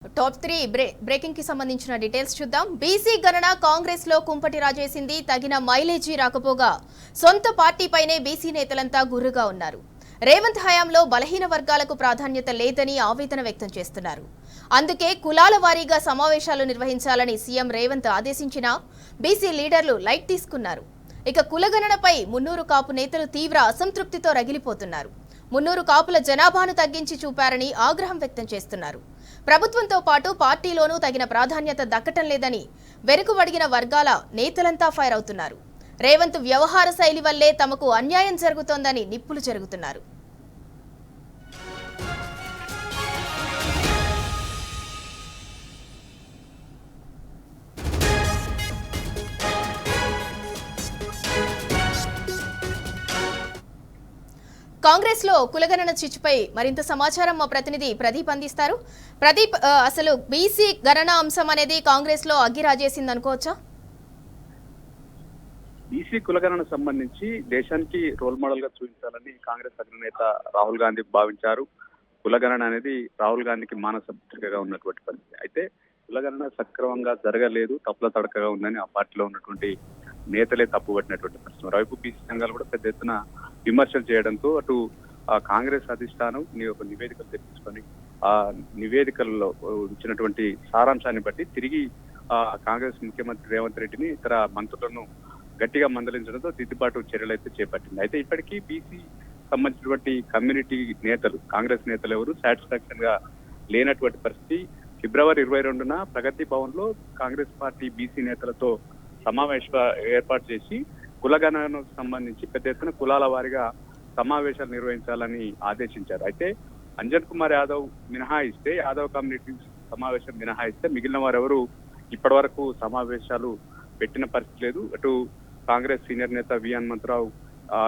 Top 3 breaking కి సంబంధించిన details చూద్దాం. బీసీ గణన కాంగ్రెస్ లో కుంపటి రాజేసింది. తగిన మైలేజీ రాకపోగా సొంత పార్టీపైనే బీసీ నేతలంతా గుర్రుగా ఉన్నారు. రేవంత్ హయాంలో బలహీన వర్గాలకు ప్రాధాన్యత లేదని ఆవేదన వ్యక్తం చేస్తున్నారు. అందుకే కులాల వారీగా సమావేశాలు నిర్వహించాలని సీఎం రేవంత్ ఆదేశించినా బీసీ లీడర్లు లైట్ తీసుకున్నారు. ఇక కులగణనపై మున్నూరు కాపు నేతలు తీవ్ర అసంతృప్తితో రగిలిపోతున్నారు. మున్నూరు కాపుల జనాభాను తగ్గించి చూపారని ఆగ్రహం వ్యక్తం చేస్తున్నారు. ప్రభుత్వంతో పాటు పార్టీలోనూ తగిన ప్రాధాన్యత దక్కటం లేదని వెనుకబడిన వర్గాల నేతలంతా ఫైర్ అవుతున్నారు. రేవంత్ వ్యవహార శైలి వల్లే తమకు అన్యాయం జరుగుతోందని నిప్పులు జరుగుతున్నారు. కాంగ్రెస్ లో కులగణన చిచ్చుపై మరింత సమాచారం మా ప్రతినిధి ప్రదీప్ అందిస్తారు. ప్రదీప్, అసలు బీసీ గణన అంశం అనేది కాంగ్రెస్ లో అగ్గి రాజేసింది అనుకోవచ్చా? బీసీ కులగణన సంబంధించి దేశానికి రోల్ మోడల్ గా చూపించాలని కాంగ్రెస్ అధినేత రాహుల్ గాంధీ భావించారు. కులగణన అనేది రాహుల్ గాంధీకి మానస పత్రికగా ఉన్నటువంటి పరిస్థితి. అయితే కులగణన సక్రమంగా జరగలేదు, తప్పుల తడకగా ఉందని ఆ పార్టీలో ఉన్నటువంటి నేతలే తప్పుపట్టినటువంటి పరిస్థితి. మరోవైపు బీసీ సంఘాలు కూడా పెద్ద ఎత్తున విమర్శలు చేయడంతో అటు కాంగ్రెస్ అధిష్టానం ఒక నివేదికలు తెప్పించుకొని ఆ నివేదికల్లో ఇచ్చినటువంటి సారాంశాన్ని బట్టి తిరిగి కాంగ్రెస్ ముఖ్యమంత్రి రేవంత్ రెడ్డిని ఇతర మంత్రులను గట్టిగా మందలించడంతో దిద్దుబాటు చర్యలు అయితే చేపట్టింది. అయితే ఇప్పటికీ బీసీ సంబంధించినటువంటి కమ్యూనిటీ నేతలు, కాంగ్రెస్ నేతలు ఎవరు సాటిస్ఫాక్షన్ గా లేనటువంటి పరిస్థితి. ఫిబ్రవరి 22న ప్రగతి భవన్ లో కాంగ్రెస్ పార్టీ బీసీ నేతలతో సమావేశం ఏర్పాటు చేసి కులగణనకు సంబంధించి పెద్ద ఎత్తున కులాల వారీగా సమావేశాలు నిర్వహించాలని ఆదేశించారు. అయితే అంజన్ కుమార్ యాదవ్ మినహాయిస్తే, యాదవ్ కమ్యూనిటీ సమావేశం మినహాయిస్తే మిగిలిన వారెవరు ఇప్పటి వరకు సమావేశాలు పెట్టిన పరిస్థితి లేదు. అటు కాంగ్రెస్ సీనియర్ నేత వి హనుమంతరావు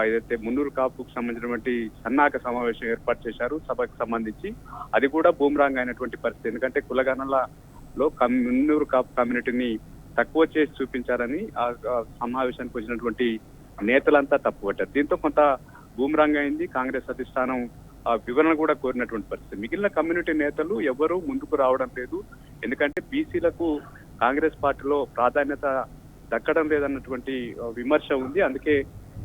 ఏదైతే మున్నూరు కాపుకు సంబంధించినటువంటి సన్నాహక సమావేశం ఏర్పాటు చేశారు సభకు సంబంధించి, అది కూడా బూమ్రాంగ్ అయినటువంటి పరిస్థితి. ఎందుకంటే కులగణనలో మున్నూరు కాపు కమ్యూనిటీని తక్కువ చేసి చూపించారని ఆ సమావేశానికి వచ్చినటువంటి నేతలంతా తప్పుపట్టారు. దీంతో కొంత బూమ్రాంగ్ అయింది. కాంగ్రెస్ అధిష్టానం వివరణ కూడా కోరినటువంటి పరిస్థితి. మిగిలిన కమ్యూనిటీ నేతలు ఎవరూ ముందుకు రావడం లేదు. ఎందుకంటే బీసీలకు కాంగ్రెస్ పార్టీలో ప్రాధాన్యత దక్కడం లేదన్నటువంటి విమర్శ ఉంది. అందుకే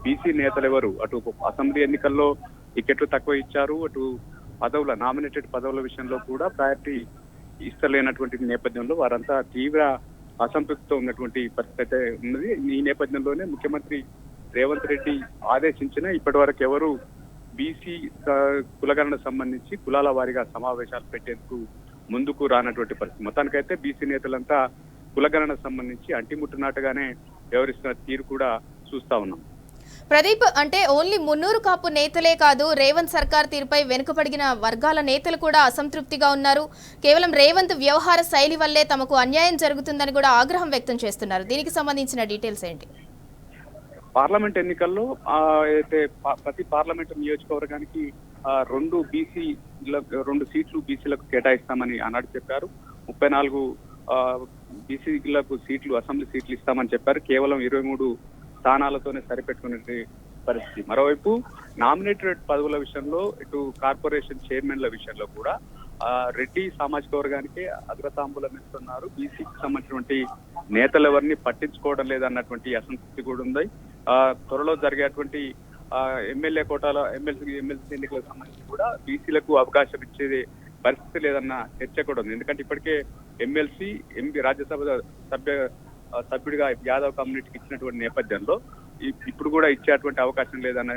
బీసీ నేతలు ఎవరు అటు అసెంబ్లీ ఎన్నికల్లో టికెట్లు తక్కువ ఇచ్చారు, అటు పదవుల నామినేటెడ్ పదవుల విషయంలో కూడా ప్రయారిటీ ఇస్తలేనటువంటి నేపథ్యంలో వారంతా తీవ్ర అసంతృప్తితో ఉన్నటువంటి పరిస్థితి అయితే ఉన్నది. ఈ నేపథ్యంలోనే ముఖ్యమంత్రి రేవంత్ రెడ్డి ఆదేశించిన ఇప్పటి వరకు ఎవరు బీసీ కులగణన సంబంధించి కులాల వారీగా సమావేశాలు పెట్టేందుకు ముందుకు రానటువంటి పరిస్థితి. మొత్తానికైతే బీసీ నేతలంతా కులగణన సంబంధించి అంటిముట్టునాటుగానే వ్యవహరిస్తున్న తీరు కూడా చూస్తా ఉన్నాం. ప్రదీప్, అంటే ఓన్లీ మున్నూరు కాపు నేతలే కాదు, రేవంత్ సర్కార్ తీరుపై వెనుకబడిన వర్గాల నేతలు కూడా అసంతృప్తిగా ఉన్నారు. కేవలం రేవంత్ వ్యవహార శైలి వల్లే తమకు అన్యాయం జరుగుతుందని కూడా ఆగ్రహం వ్యక్తం చేస్తున్నారు. దీనికి సంబంధించిన డీటెయిల్స్ ఏంటి? పార్లమెంట్ ఎన్నికల్లో అయితే ప్రతి పార్లమెంట్ నియోజకవర్గానికి 2 సీట్లు బీసీలకు కేటాయిస్తామని ఆనాడు చెప్పారు. 34 బీసీలకు సీట్లు, అసెంబ్లీ సీట్లు ఇస్తామని చెప్పారు. కేవలం 23 స్థానాలతోనే సరిపెట్టుకునే పరిస్థితి. మరోవైపు నామినేటెడ్ పదవుల విషయంలో ఇటు కార్పొరేషన్ చైర్మన్ల విషయంలో కూడా రెడ్డి సామాజిక వర్గానికి అగ్రతాంబూలం ఇస్తున్నారు. బీసీకి సంబంధించినటువంటి నేతలు ఎవరిని పట్టించుకోవడం లేదన్నటువంటి అసంతృప్తి కూడా ఉంది. త్వరలో జరిగేటువంటి ఎమ్మెల్యే కోటాల ఎమ్మెల్సీ ఎన్నికలకు సంబంధించి కూడా బీసీలకు అవకాశం ఇచ్చేది పరిస్థితి లేదన్న చర్చ కూడా ఉంది. ఎందుకంటే ఇప్పటికే ఎమ్మెల్సీ, ఎంపీ, రాజ్యసభ సభ్యుడిగా యాదవ్ కమ్యూనిటీకి ఇచ్చినటువంటి నేపథ్యంలో ఇప్పుడు కూడా ఇచ్చేటువంటి అవకాశం లేదనే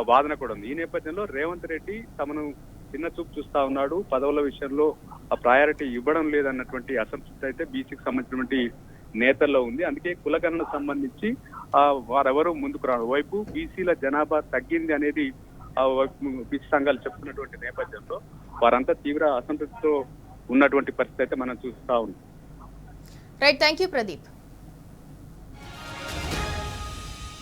వాదన కూడా ఉంది. ఈ నేపథ్యంలో రేవంత్ రెడ్డి తమను చిన్న చూపు చూస్తా ఉన్నాడు, పదవుల విషయంలో ప్రయారిటీ ఇవ్వడం లేదన్నటువంటి అసంతృప్తి అయితే బీసీకి సంబంధించినటువంటి నేతల్లో ఉంది. అందుకే కులగణన సంబంధించి వారెవరూ ముందుకు రావడం, వైపు బీసీల జనాభా తగ్గింది అనేది బీసీ సంఘాలు చెప్తున్నటువంటి నేపథ్యంలో వారంతా తీవ్ర అసంతృప్తితో ఉన్నటువంటి పరిస్థితి అయితే మనం చూస్తా ఉన్నాం. Right, thank you Pradeep.